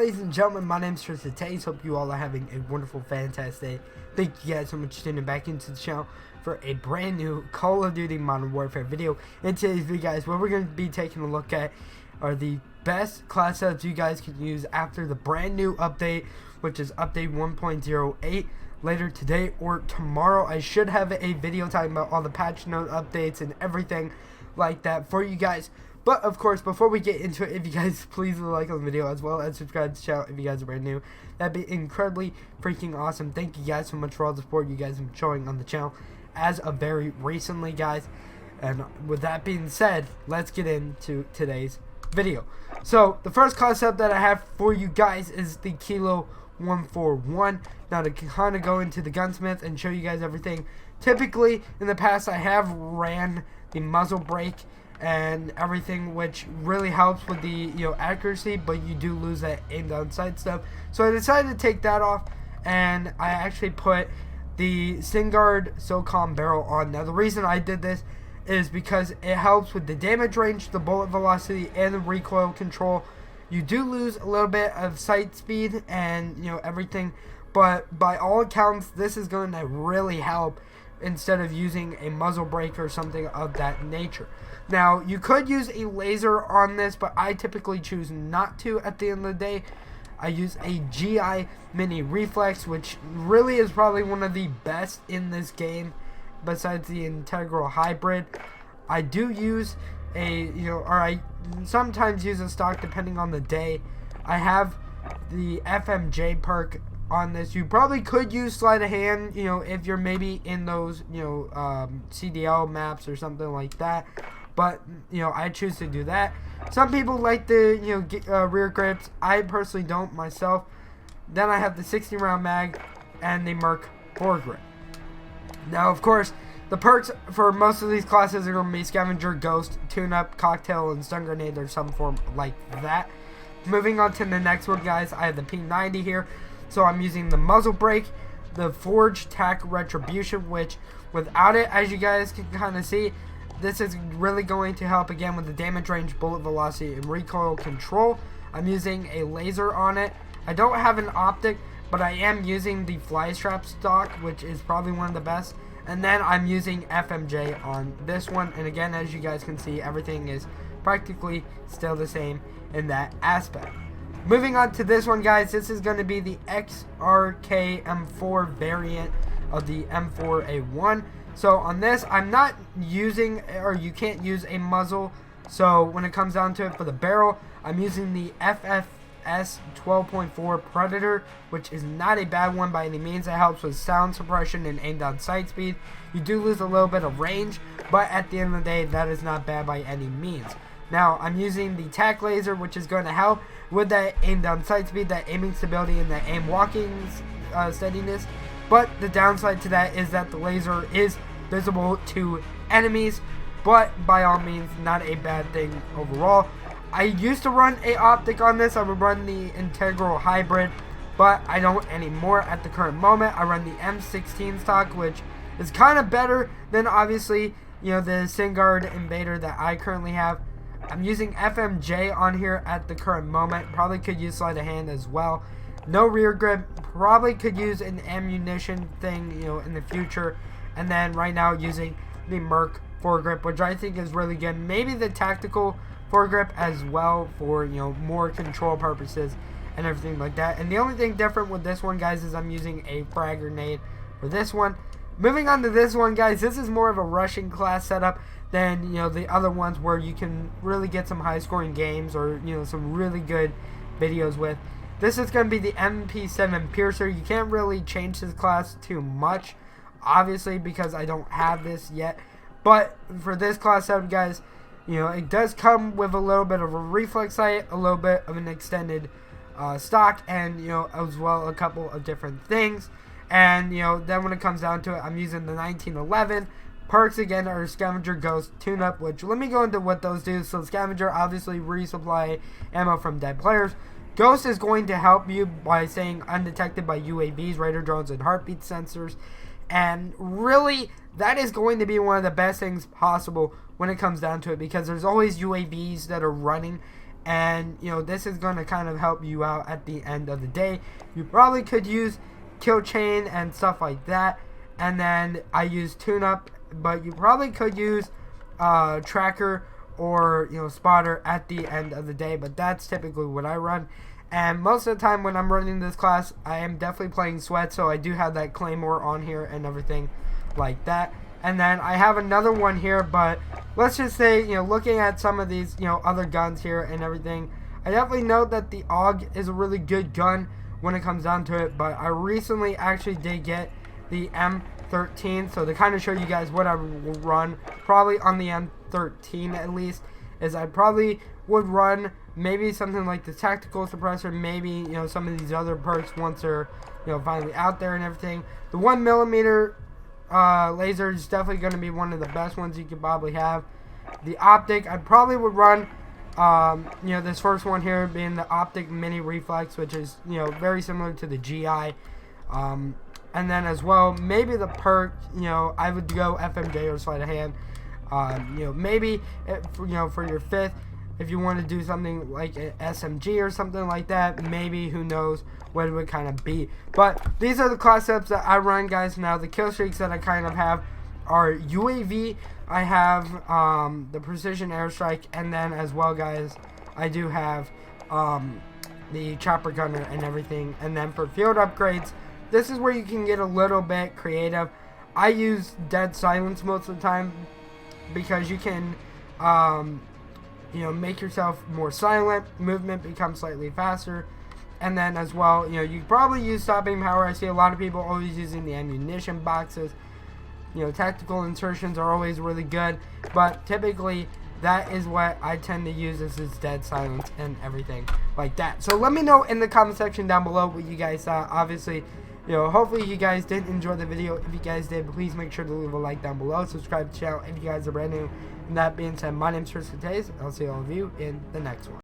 ladies and gentlemen, my name is Tristin. TaZe. Hope you all are having a wonderful, fantastic day. Thank you guys so much for tuning back into the channel for a brand new Call of Duty Modern Warfare video. In today's video, guys, what we're going to be taking a look at are the best class setups you guys can use after the brand new update, which is update 1.08. Later today or tomorrow, I should have a video talking about all the patch note updates and everything like that for you guys. But of course, before we get into it, if you guys please like on the video as well as subscribe to the channel if you guys are brand new, that'd be incredibly freaking awesome. Thank you guys so much for all the support you guys have been showing on the channel as of very recently, guys. And with that being said, let's get into today's video. So the first concept that I have for you guys is the Kilo 141. Now, to kind of go into the gunsmith and show you guys everything, typically in the past I have ran the muzzle brake and everything, which really helps with the accuracy, but you do lose that aim down sight stuff. So I decided to take that off, and I actually put the SingGuard SOCOM barrel on. Now the reason I did this is because it helps with the damage range, the bullet velocity, and the recoil control. You do lose a little bit of sight speed and everything, but by all accounts this is going to really help instead of using a muzzle brake or something of that nature. Now you could use a laser on this, but I typically choose not to. At the end of the day, I use a GI mini reflex, which really is probably one of the best in this game besides the integral hybrid. I do use a or I sometimes use a stock depending on the day. I have the FMJ perk on this. You probably could use sleight of hand, if you're maybe in those CDL maps or something like that, but I choose to do that. Some people like the rear grips. I personally don't myself. Then I have the 60 round mag and the Merc foregrip. Now of course the perks for most of these classes are going to be Scavenger, Ghost, Tune-Up, Cocktail, and Stun Grenade, or some form like that. Moving on to the next one, guys, I have the P90 here. So I'm using the muzzle brake, the Forge Tac Retribution, which without it, as you guys can kind of see, this is really going to help again with the damage range, bullet velocity, and recoil control. I'm using a laser on it. I don't have an optic, but I am using the fly strap stock, which is probably one of the best. And then I'm using FMJ on this one. And again, as you guys can see, everything is practically still the same in that aspect. Moving on to this one, guys, this is going to be the XRK M4 variant of the M4A1. So on this, I'm not using, or you can't use a muzzle. So when it comes down to it for the barrel, I'm using the FFS 12.4 Predator, which is not a bad one by any means. It helps with sound suppression and aim down sight speed. You do lose a little bit of range, but at the end of the day, that is not bad by any means. Now, I'm using the TAC laser, which is going to help with that aim down sight speed, that aiming stability, and that aim walking steadiness. But the downside to that is that the laser is visible to enemies, but by all means, not a bad thing overall. I used to run a optic on this. I would run the integral hybrid, but I don't anymore at the current moment. I run the M16 stock, which is kind of better than obviously the SingGuard Invader that I currently have. I'm using FMJ on here at the current moment. Probably could use sleight of hand as well. No rear grip. Probably could use an ammunition thing, in the future. And then right now using the Merc foregrip, which I think is really good. Maybe the tactical foregrip as well for more control purposes and everything like that. And the only thing different with this one, guys, is I'm using a frag grenade for this one. Moving on to this one, guys, this is more of a rushing class setup than the other ones where you can really get some high scoring games or some really good videos with. This is going to be the MP7 Piercer. You can't really change this class too much, obviously, because I don't have this yet. But for this class setup, guys, it does come with a little bit of a reflex sight, a little bit of an extended stock, and as well a couple of different things. And then when it comes down to it, I'm using the 1911. Perks again are Scavenger, Ghost, Tune-Up, which let me go into what those do. So Scavenger, obviously resupply ammo from dead players. Ghost is going to help you by staying undetected by UAVs, radar drones, and heartbeat sensors. And really, that is going to be one of the best things possible when it comes down to it, because there's always UAVs that are running and you know, this is going to kind of help you out at the end of the day. You probably could use kill chain and stuff like that, and then I use tune up, but you probably could use tracker or, you know, spotter at the end of the day, but that's typically what I run. And most of the time when I'm running this class, I am definitely playing sweat, so I do have that claymore on here and everything like that. And then I have another one here, but let's just say, you know, looking at some of these, you know, other guns here and everything, I definitely know that the AUG is a really good gun when it comes down to it, but I recently actually did get the M13, so to kind of show you guys what I will run, probably on the M13 at least, is I probably would run maybe something like the tactical suppressor, maybe, you know, some of these other perks once they're, you know, finally out there and everything. The 1mm laser is definitely going to be one of the best ones you could probably have. The optic, I probably would run, you know, this first one here being the optic mini reflex, which is, you know, very similar to the GI. And then as well, maybe the perk, you know, I would go FMJ or sleight of hand. You know, maybe, you know, for your 5th, if you want to do something like an SMG or something like that, maybe, who knows what it would kind of be. But these are the class setups that I run, guys. Now, the kill streaks that I kind of have are UAV. I have the precision airstrike, and then as well, guys, I do have the chopper gunner and everything. And then for field upgrades, this is where you can get a little bit creative. I use dead silence most of the time because you can you know, make yourself more silent, movement becomes slightly faster, and then as well, you know, you probably use stopping power. I see a lot of people always using the ammunition boxes. You know, tactical insertions are always really good, but typically that is what I tend to use, is dead silence and everything like that. So let me know in the comment section down below what you guys thought. Obviously, you know, hopefully you guys did enjoy the video. If you guys did, please make sure to leave a like down below. Subscribe to the channel if you guys are brand new. And that being said, my name's Tristin. I'll see all of you in the next one.